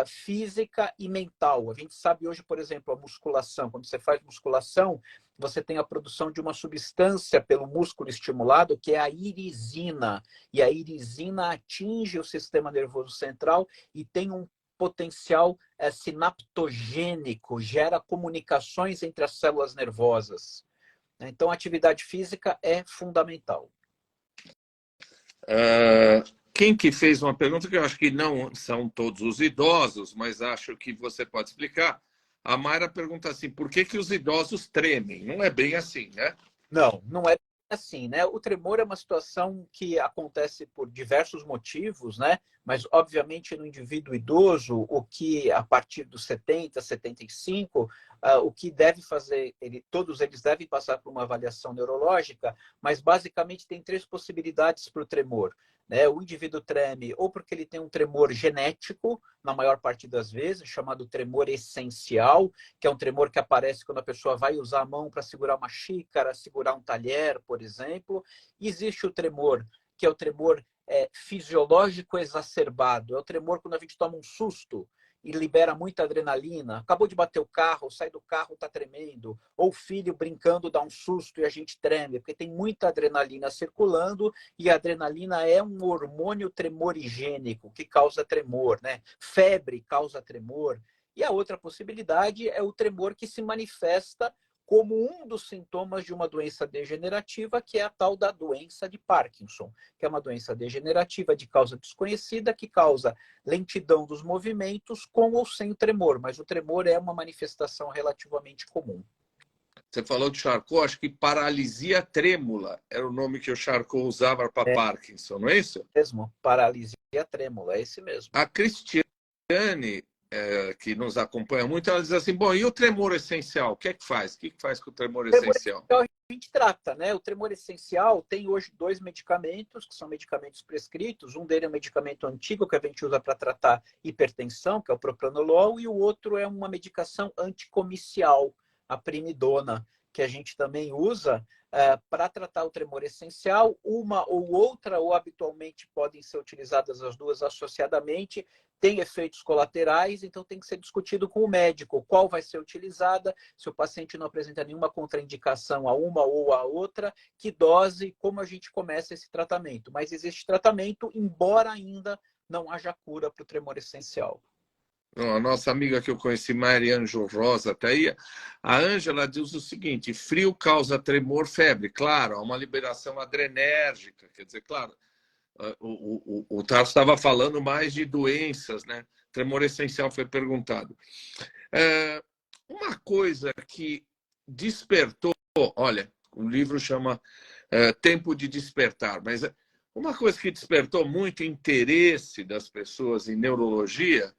Speaker 1: física e mental. A gente sabe hoje, por exemplo, a musculação. Quando você faz musculação, você tem a produção de uma substância pelo músculo estimulado, que é a irisina. E a irisina atinge o sistema nervoso central e tem um potencial sinaptogênico, gera comunicações entre as células nervosas. Então, a atividade física é fundamental.
Speaker 2: Quem que fez uma pergunta que eu acho que não são todos os idosos, mas acho que você pode explicar. A Mayra pergunta assim, por que que os idosos tremem? Não é bem assim, né?
Speaker 1: Não, não é assim, né? O tremor é uma situação que acontece por diversos motivos, né? Mas, obviamente, no indivíduo idoso, o que a partir dos 70, 75, o que deve fazer, todos eles devem passar por uma avaliação neurológica, mas basicamente tem três possibilidades para o tremor. Né? O indivíduo treme ou porque ele tem um tremor genético, na maior parte das vezes, chamado tremor essencial, que é um tremor que aparece quando a pessoa vai usar a mão para segurar uma xícara, segurar um talher, por exemplo. E existe o tremor, que é o tremor fisiológico exacerbado. É o tremor quando a gente toma um susto e libera muita adrenalina. Acabou de bater o carro, sai do carro, está tremendo. Ou o filho brincando dá um susto e a gente treme, porque tem muita adrenalina circulando e a adrenalina é um hormônio tremorigênico que causa tremor, né? Febre causa tremor. E a outra possibilidade é o tremor que se manifesta como um dos sintomas de uma doença degenerativa, que é a tal da doença de Parkinson, que é uma doença degenerativa de causa desconhecida, que causa lentidão dos movimentos com ou sem o tremor, mas o tremor é uma manifestação relativamente comum.
Speaker 2: Você falou de Charcot, acho que paralisia trêmula era o nome que o Charcot usava para Parkinson, não é isso?
Speaker 1: Mesmo, paralisia trêmula, é esse mesmo.
Speaker 2: A Cristiane, que nos acompanha muito, ela diz assim, bom, e o tremor essencial? O que é que faz? O que faz com o tremor essencial?
Speaker 1: A gente trata, né? O tremor essencial tem hoje 2 medicamentos, que são medicamentos prescritos. Um deles é um medicamento antigo que a gente usa para tratar hipertensão, que é o propranolol, e o outro é uma medicação anticomicial, a primidona, que a gente também usa para tratar o tremor essencial. Uma ou outra, ou habitualmente podem ser utilizadas as duas associadamente, tem efeitos colaterais, então tem que ser discutido com o médico qual vai ser utilizada, se o paciente não apresenta nenhuma contraindicação a uma ou a outra, que dose, como a gente começa esse tratamento. Mas existe tratamento, embora ainda não haja cura para o tremor essencial.
Speaker 2: A nossa amiga que eu conheci, Mariângela Rosa, está aí. A Ângela diz o seguinte, frio causa tremor, febre. Claro, há uma liberação adrenérgica, quer dizer, claro, o Tarso estava falando mais de doenças, né? Tremor essencial foi perguntado. Uma coisa que despertou, olha, o livro chama Tempo de Despertar, mas uma coisa que despertou muito interesse das pessoas em neurologia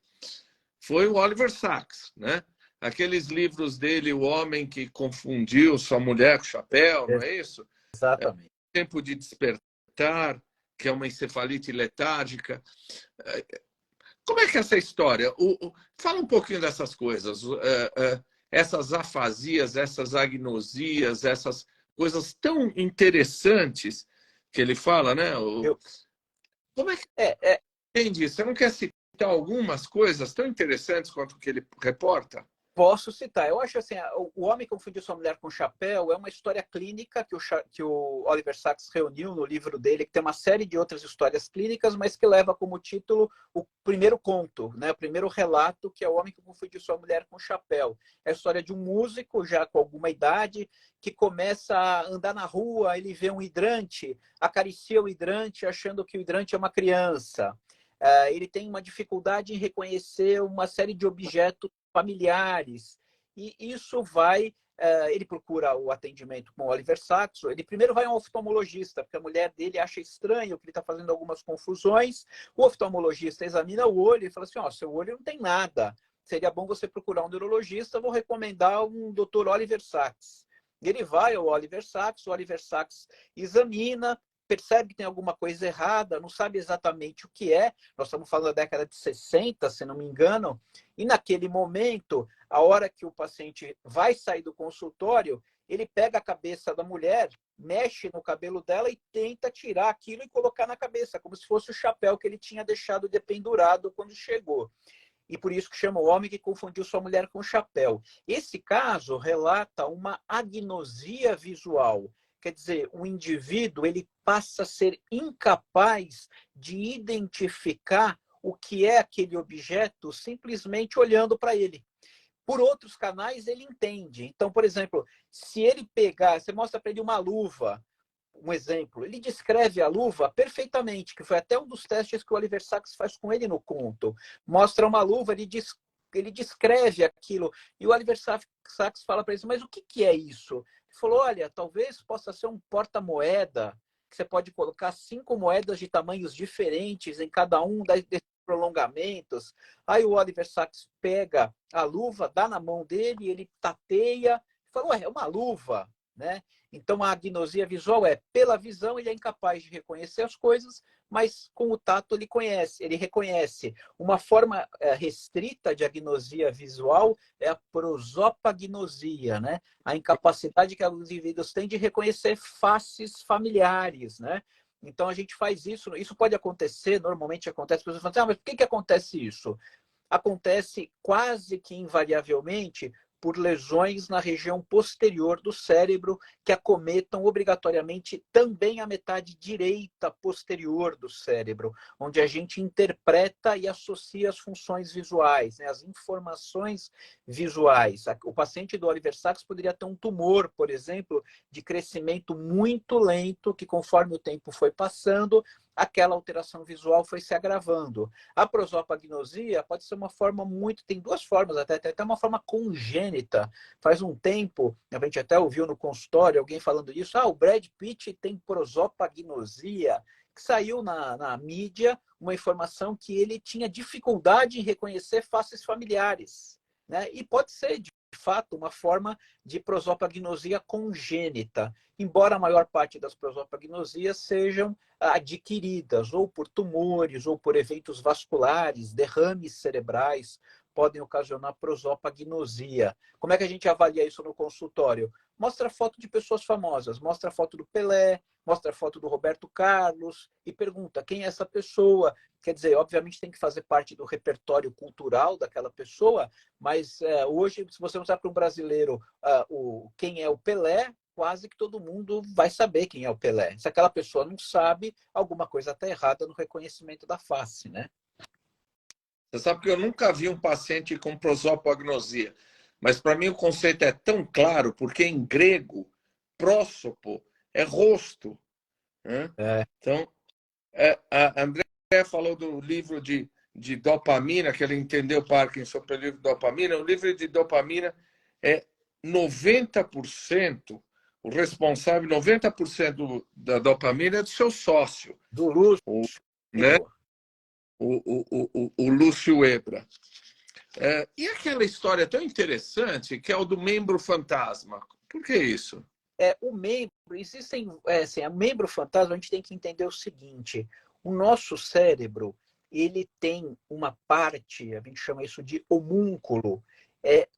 Speaker 2: foi o Oliver Sacks, né? Aqueles livros dele, O Homem que Confundiu Sua Mulher com Chapéu, não é isso?
Speaker 1: Exatamente.
Speaker 2: Tempo de Despertar, que é uma encefalite letárgica. Como é que é essa história? Fala um pouquinho dessas coisas, essas afasias, essas agnosias, essas coisas tão interessantes que ele fala, né? Como é que entende isso? Você não quer citar algumas coisas tão interessantes quanto o que ele reporta?
Speaker 1: Posso citar. Eu acho assim, O Homem que Confundiu Sua Mulher com Chapéu é uma história clínica que o Oliver Sacks reuniu no livro dele, que tem uma série de outras histórias clínicas, mas que leva como título o primeiro conto, né? O primeiro relato, que é O Homem que Confundiu Sua Mulher com Chapéu. É a história de um músico, já com alguma idade, que começa a andar na rua, ele vê um hidrante, acaricia o hidrante, achando que o hidrante é uma criança. Ele tem uma dificuldade em reconhecer uma série de objetos familiares. E isso vai... ele procura o atendimento com o Oliver Sacks. Ele primeiro vai a um oftalmologista, porque a mulher dele acha estranho que ele está fazendo algumas confusões. O oftalmologista examina o olho e fala assim, seu olho não tem nada. seria bom você procurar um neurologista, vou recomendar um Dr. Oliver Sacks. Ele vai ao Oliver Sacks, o Oliver Sacks examina, percebe que tem alguma coisa errada, não sabe exatamente o que é. Nós estamos falando da década de 60, se não me engano, e naquele momento, a hora que o paciente vai sair do consultório, ele pega a cabeça da mulher, mexe no cabelo dela e tenta tirar aquilo e colocar na cabeça, como se fosse o chapéu que ele tinha deixado dependurado quando chegou. E por isso que chama o homem que confundiu sua mulher com o chapéu. Esse caso relata uma agnosia visual. Quer dizer, o indivíduo ele passa a ser incapaz de identificar o que é aquele objeto simplesmente olhando para ele. Por outros canais, ele entende. Então, por exemplo, se ele pegar, você mostra para ele uma luva, um exemplo, ele descreve a luva perfeitamente, que foi até um dos testes que o Oliver Sacks faz com ele no conto. Mostra uma luva, ele descreve aquilo. E o Oliver Sacks fala para ele, mas o que é isso? Ele falou, olha, talvez possa ser um porta-moeda, que você pode colocar 5 moedas de tamanhos diferentes em cada um desses prolongamentos. Aí o Oliver Sacks pega a luva, dá na mão dele, ele tateia, fala, ué, é uma luva, né? Então, a agnosia visual é, pela visão, ele é incapaz de reconhecer as coisas, mas com o tato ele reconhece. Uma forma restrita de agnosia visual é a prosopagnosia, né? A incapacidade que os indivíduos têm de reconhecer faces familiares, né? Então, a gente faz isso. Isso pode acontecer, normalmente acontece, as pessoas falam assim, mas por que acontece isso? Acontece quase que invariavelmente por lesões na região posterior do cérebro que acometam obrigatoriamente também a metade direita posterior do cérebro, onde a gente interpreta e associa as funções visuais, né, as informações visuais. O paciente do Oliver Sacks poderia ter um tumor, por exemplo, de crescimento muito lento, que conforme o tempo foi passando, aquela alteração visual foi se agravando. A prosopagnosia pode ser uma forma tem 2 formas, até uma forma congênita. Faz um tempo, a gente até ouviu no consultório alguém falando isso, o Brad Pitt tem prosopagnosia, que saiu na mídia uma informação que ele tinha dificuldade em reconhecer faces familiares, né? E pode ser, de fato, uma forma de prosopagnosia congênita, embora a maior parte das prosopagnosias sejam adquiridas ou por tumores ou por eventos vasculares, derrames cerebrais, podem ocasionar prosopagnosia. Como é que a gente avalia isso no consultório? Mostra foto de pessoas famosas, mostra foto do Pelé, mostra foto do Roberto Carlos e pergunta quem é essa pessoa. Quer dizer, obviamente tem que fazer parte do repertório cultural daquela pessoa, mas hoje, se você mostrar para um brasileiro quem é o Pelé, quase que todo mundo vai saber quem é o Pelé. Se aquela pessoa não sabe, alguma coisa está errada no reconhecimento da face, né?
Speaker 2: Você sabe que eu nunca vi um paciente com prosopagnosia, mas para mim o conceito é tão claro, porque em grego, prósopo é rosto. Né? Então, a André falou do livro de dopamina, que ele entendeu Parkinson pelo livro de dopamina. O livro de dopamina é 90%, o responsável, 90% da dopamina é do seu sócio.
Speaker 1: Do Lúcio.
Speaker 2: Né? O Lúcio Ebra. E aquela história tão interessante que é o do membro fantasma. Por que isso?
Speaker 1: O membro, existem, o membro fantasma, a gente tem que entender o seguinte: o nosso cérebro, ele tem uma parte, a gente chama isso de homúnculo,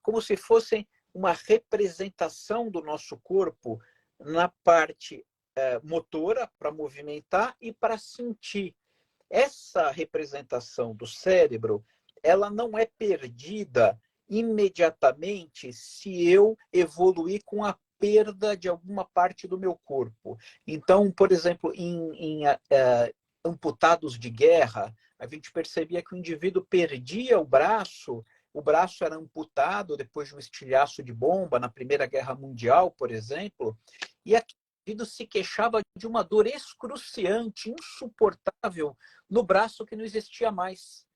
Speaker 1: como se fosse uma representação do nosso corpo na parte motora, para movimentar e para sentir. Essa representação do cérebro, ela não é perdida imediatamente se eu evoluir com a perda de alguma parte do meu corpo. Então, por exemplo, em amputados de guerra, a gente percebia que o indivíduo perdia o braço era amputado depois de um estilhaço de bomba na Primeira Guerra Mundial, por exemplo, e aqui o indivíduo se queixava de uma dor excruciante, insuportável, no braço que não existia mais.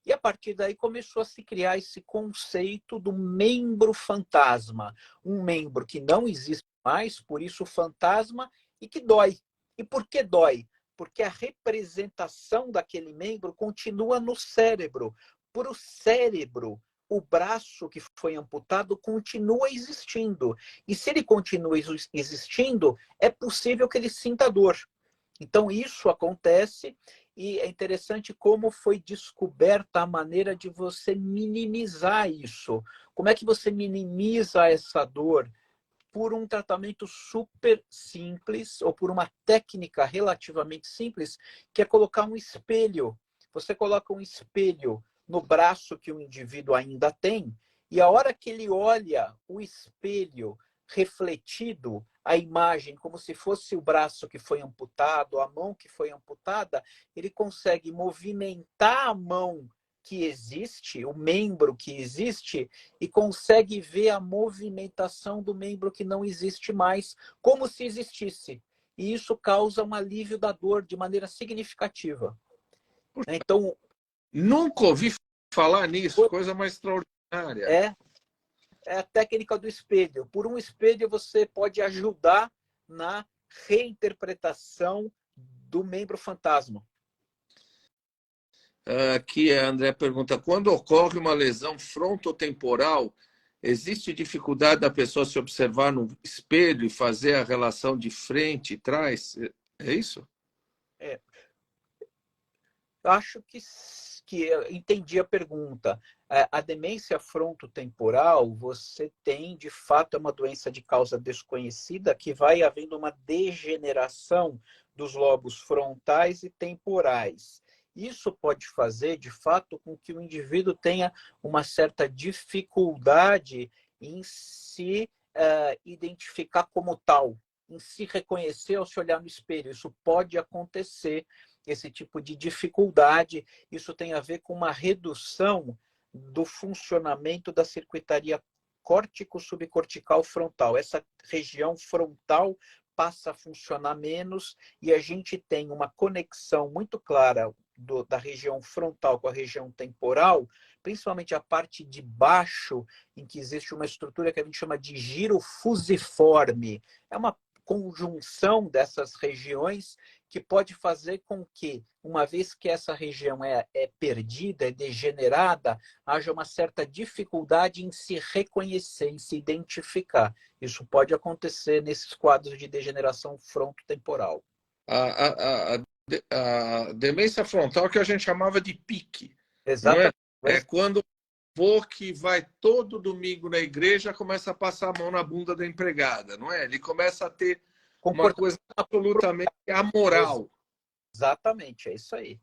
Speaker 1: E a partir daí começou a se criar esse conceito do membro fantasma. Um membro que não existe mais, por isso fantasma, e que dói. E por que dói? Porque a representação daquele membro continua no cérebro. Para o cérebro, o braço que foi amputado continua existindo. E se ele continua existindo, é possível que ele sinta dor. Então, isso acontece e é interessante como foi descoberta a maneira de você minimizar isso. Como é que você minimiza essa dor? Por um tratamento super simples ou por uma técnica relativamente simples, que é colocar um espelho. Você coloca um espelho no braço que o indivíduo ainda tem e a hora que ele olha o espelho refletido, a imagem como se fosse o braço que foi amputado, a mão que foi amputada, ele consegue movimentar a mão que existe, o membro que existe, e consegue ver a movimentação do membro que não existe mais, como se existisse. E isso causa um alívio da dor de maneira significativa. Então,
Speaker 2: nunca ouvi falar nisso, coisa mais extraordinária.
Speaker 1: É a técnica do espelho. Por um espelho, você pode ajudar na reinterpretação do membro fantasma.
Speaker 2: Aqui a André pergunta, quando ocorre uma lesão frontotemporal, existe dificuldade da pessoa se observar no espelho e fazer a relação de frente e trás? É isso?
Speaker 1: Eu acho que eu entendi a pergunta. A demência frontotemporal, você tem, de fato, uma doença de causa desconhecida que vai havendo uma degeneração dos lobos frontais e temporais. Isso pode fazer, de fato, com que o indivíduo tenha uma certa dificuldade em se identificar como tal, em se reconhecer ao se olhar no espelho. Isso pode acontecer, esse tipo de dificuldade. Isso tem a ver com uma redução do funcionamento da circuitaria córtico-subcortical frontal. Essa região frontal passa a funcionar menos e a gente tem uma conexão muito clara da região frontal com a região temporal, principalmente a parte de baixo, em que existe uma estrutura que a gente chama de giro fusiforme. É uma conjunção dessas regiões que pode fazer com que, uma vez que essa região é perdida, é degenerada, haja uma certa dificuldade em se reconhecer, em se identificar. Isso pode acontecer nesses quadros de degeneração frontotemporal.
Speaker 2: A demência frontal que a gente chamava de pique,
Speaker 1: Exatamente.
Speaker 2: não é? É quando o avô que vai todo domingo na igreja começa a passar a mão na bunda da empregada, não é? Ele começa a ter uma coisa absolutamente amoral.
Speaker 1: Exatamente, é isso aí.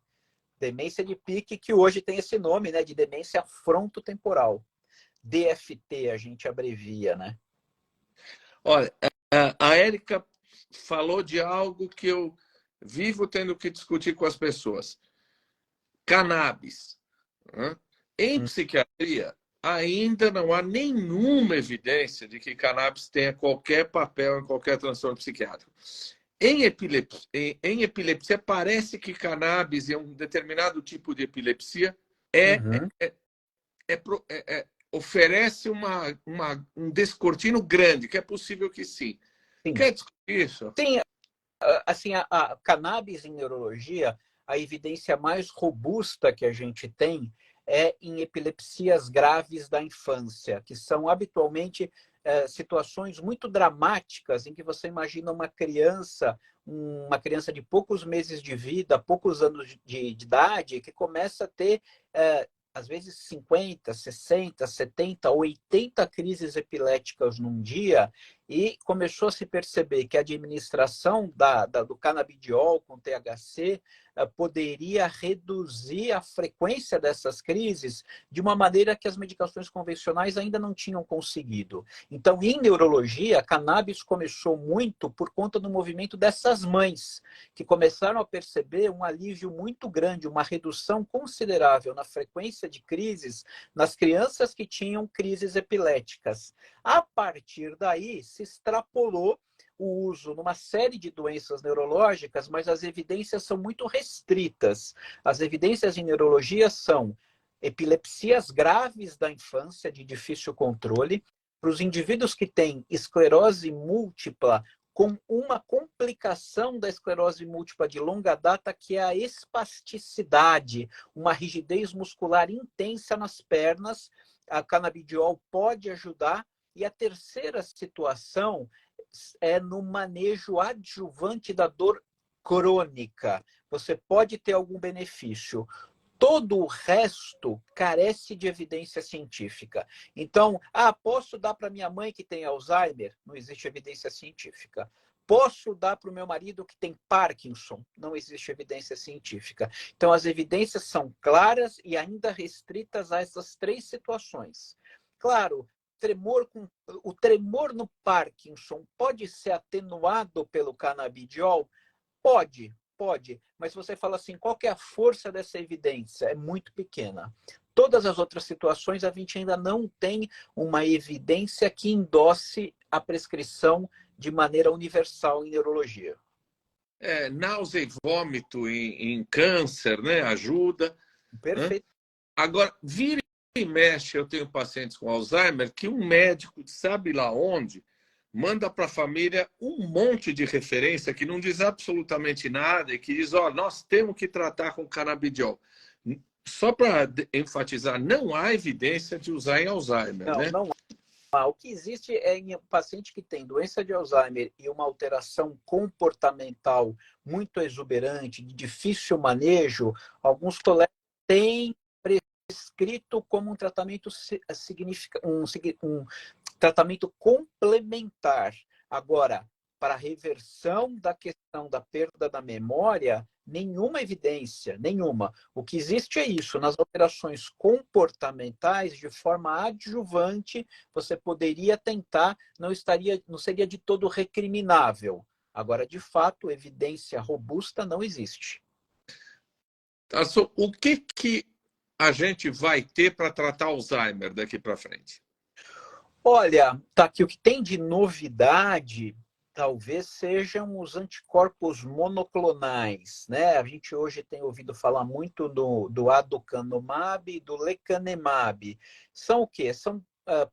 Speaker 1: Demência de pique, que hoje tem esse nome, né, de demência frontotemporal. DFT, a gente abrevia, né?
Speaker 2: Olha, a Érica falou de algo que eu vivo tendo que discutir com as pessoas. Cannabis. Né? Em psiquiatria, ainda não há nenhuma evidência de que cannabis tenha qualquer papel em qualquer transtorno psiquiátrico. Em epilepsia, parece que cannabis em um determinado tipo de epilepsia oferece um descortino grande, que é possível que sim.
Speaker 1: Sim.
Speaker 2: Quer discutir isso?
Speaker 1: Sim, assim, a cannabis em neurologia, a evidência mais robusta que a gente tem é em epilepsias graves da infância, que são habitualmente situações muito dramáticas em que você imagina uma criança de poucos meses de vida, poucos anos de idade, que começa a ter às vezes 50, 60, 70, 80 crises epiléticas num dia, e começou a se perceber que a administração do canabidiol com THC poderia reduzir a frequência dessas crises de uma maneira que as medicações convencionais ainda não tinham conseguido. Então, em neurologia, a cannabis começou muito por conta do movimento dessas mães, que começaram a perceber um alívio muito grande, uma redução considerável na frequência de crises nas crianças que tinham crises epiléticas. A partir daí, se extrapolou o uso numa série de doenças neurológicas, mas as evidências são muito restritas. As evidências em neurologia são epilepsias graves da infância, de difícil controle, para os indivíduos que têm esclerose múltipla com uma complicação da esclerose múltipla de longa data, que é a espasticidade, uma rigidez muscular intensa nas pernas. A canabidiol pode ajudar. E a terceira situação é no manejo adjuvante da dor crônica. Você pode ter algum benefício. Todo o resto carece de evidência científica. Então, posso dar para minha mãe que tem Alzheimer? Não existe evidência científica. Posso dar para o meu marido que tem Parkinson? Não existe evidência científica. Então, as evidências são claras e ainda restritas a essas três situações. Claro, o tremor no Parkinson pode ser atenuado pelo canabidiol? Pode. Mas você fala assim, qual que é a força dessa evidência? É muito pequena. Todas as outras situações, a gente ainda não tem uma evidência que endosse a prescrição de maneira universal em neurologia.
Speaker 2: Náusea e vômito em câncer, né? Ajuda.
Speaker 1: Perfeito.
Speaker 2: Né? Agora, vira e mexe, eu tenho pacientes com Alzheimer que um médico, sabe lá onde, manda para a família um monte de referência que não diz absolutamente nada e que diz, nós temos que tratar com canabidiol. Só para enfatizar, não há evidência de usar em Alzheimer,
Speaker 1: Não,
Speaker 2: né?
Speaker 1: não há. O que existe é em um paciente que tem doença de Alzheimer e uma alteração comportamental muito exuberante, de difícil manejo, alguns colegas têm prescrito como um tratamento um tratamento complementar. Agora, para a reversão da questão da perda da memória, nenhuma evidência, nenhuma. O que existe é isso, nas alterações comportamentais, de forma adjuvante, você poderia tentar, não seria de todo recriminável. Agora, de fato, evidência robusta não existe.
Speaker 2: O que a gente vai ter para tratar Alzheimer daqui para frente?
Speaker 1: Olha, tá aqui o que tem de novidade, talvez sejam os anticorpos monoclonais, né? A gente hoje tem ouvido falar muito do aducanumab e do lecanemab. São o quê? São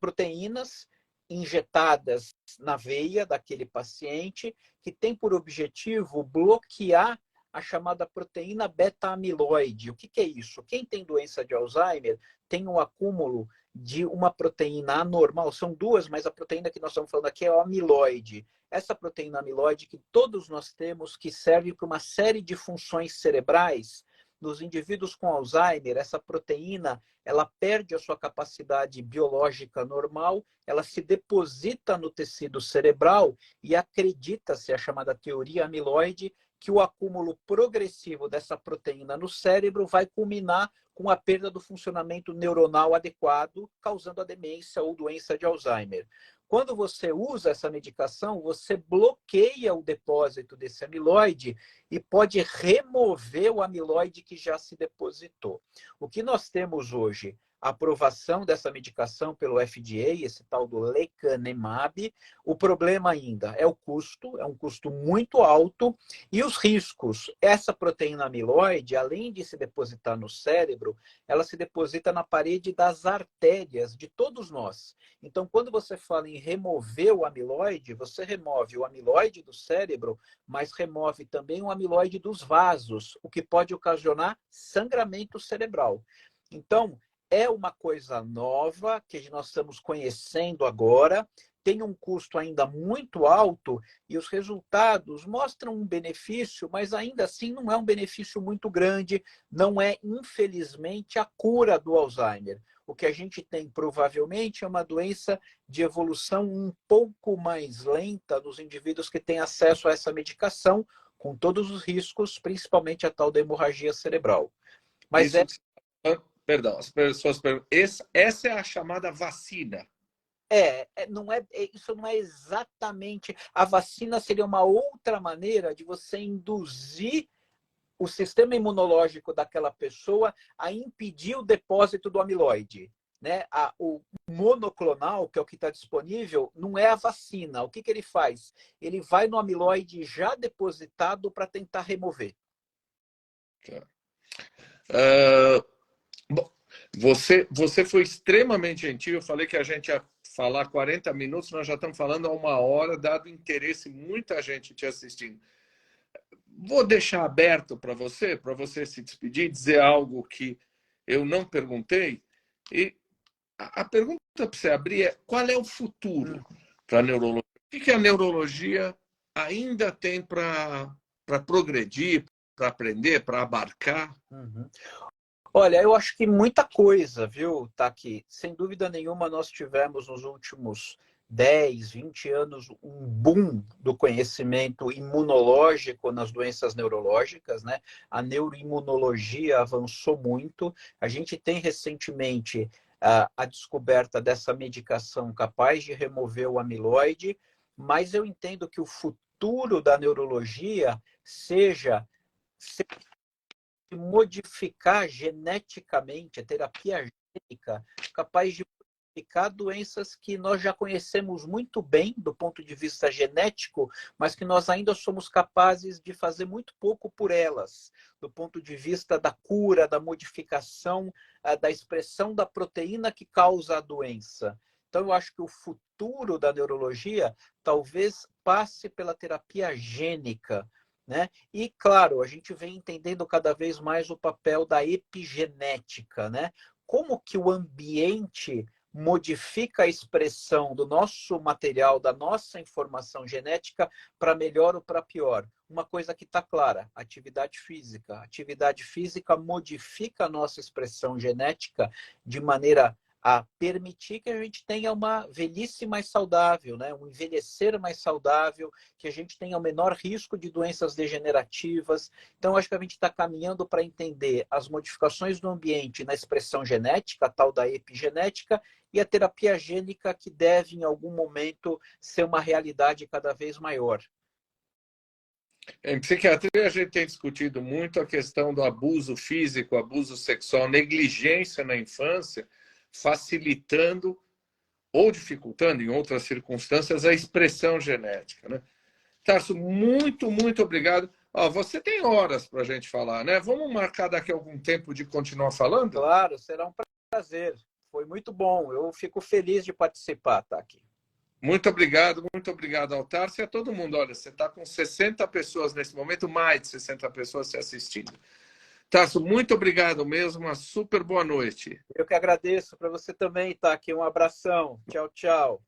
Speaker 1: proteínas injetadas na veia daquele paciente que tem por objetivo bloquear a chamada proteína beta-amiloide. O que é isso? Quem tem doença de Alzheimer tem um acúmulo de uma proteína anormal, são duas, mas a proteína que nós estamos falando aqui é o amiloide. Essa proteína amiloide que todos nós temos, que serve para uma série de funções cerebrais, nos indivíduos com Alzheimer, essa proteína, ela perde a sua capacidade biológica normal, ela se deposita no tecido cerebral e acredita-se, a chamada teoria amiloide, que o acúmulo progressivo dessa proteína no cérebro vai culminar com a perda do funcionamento neuronal adequado, causando a demência ou doença de Alzheimer. Quando você usa essa medicação, você bloqueia o depósito desse amiloide e pode remover o amiloide que já se depositou. O que nós temos hoje? A aprovação dessa medicação pelo FDA, esse tal do lecanemab. O problema ainda é o custo, é um custo muito alto, e os riscos. Essa proteína amiloide, além de se depositar no cérebro, ela se deposita na parede das artérias de todos nós. Então, quando você fala em remover o amiloide, você remove o amiloide do cérebro, mas remove também o amiloide dos vasos, o que pode ocasionar sangramento cerebral. Então, é uma coisa nova que nós estamos conhecendo agora, tem um custo ainda muito alto e os resultados mostram um benefício, mas ainda assim não é um benefício muito grande, não é, infelizmente, a cura do Alzheimer. O que a gente tem, provavelmente, é uma doença de evolução um pouco mais lenta nos indivíduos que têm acesso a essa medicação, com todos os riscos, principalmente a tal da hemorragia cerebral. Mas
Speaker 2: Perdão, as pessoas perguntam, essa é a chamada vacina.
Speaker 1: Isso não é exatamente... A vacina seria uma outra maneira de você induzir o sistema imunológico daquela pessoa a impedir o depósito do amiloide. Né? O monoclonal, que é o que está disponível, não é a vacina. O que ele faz? Ele vai no amiloide já depositado para tentar remover.
Speaker 2: Tá. Bom, você foi extremamente gentil. Eu falei que a gente ia falar 40 minutos, nós já estamos falando há 1 hora, dado interesse, muita gente te assistindo. Vou deixar aberto para você se despedir, dizer algo que eu não perguntei. E a pergunta para você abrir é: qual é o futuro para a neurologia? O que a neurologia ainda tem para progredir, para aprender, para abarcar?
Speaker 1: Olha, eu acho que muita coisa, viu, Taki? Sem dúvida nenhuma, nós tivemos nos últimos 10, 20 anos um boom do conhecimento imunológico nas doenças neurológicas, né? A neuroimunologia avançou muito. A gente tem recentemente a descoberta dessa medicação capaz de remover o amiloide, mas eu entendo que o futuro da neurologia seja modificar geneticamente, a terapia gênica, capaz de modificar doenças que nós já conhecemos muito bem do ponto de vista genético, mas que nós ainda somos capazes de fazer muito pouco por elas, do ponto de vista da cura, da modificação, da expressão da proteína que causa a doença. Então, eu acho que o futuro da neurologia talvez passe pela terapia gênica, né? E, claro, a gente vem entendendo cada vez mais o papel da epigenética, né? Como que o ambiente modifica a expressão do nosso material, da nossa informação genética para melhor ou para pior. Uma coisa que está clara, atividade física. A atividade física modifica a nossa expressão genética de maneira a permitir que a gente tenha uma velhice mais saudável, né? Um envelhecer mais saudável, que a gente tenha o menor risco de doenças degenerativas. Então, acho que a gente está caminhando para entender as modificações do ambiente na expressão genética, a tal da epigenética, e a terapia gênica, que deve, em algum momento, ser uma realidade cada vez maior.
Speaker 2: Em psiquiatria, a gente tem discutido muito a questão do abuso físico, abuso sexual, negligência na infância, facilitando ou dificultando, em outras circunstâncias, a expressão genética, né? Tarso, muito obrigado. Você tem horas para a gente falar, né? Vamos marcar daqui a algum tempo de continuar falando?
Speaker 1: Claro, será um prazer. Foi muito bom. Eu fico feliz de participar, tá aqui.
Speaker 2: Muito obrigado ao Tarso e a todo mundo. Olha, você está com 60 pessoas nesse momento, mais de 60 pessoas te assistindo. Tarso, muito obrigado mesmo, uma super boa noite.
Speaker 1: Eu que agradeço, para você também, tá aqui. Um abração. Tchau, tchau.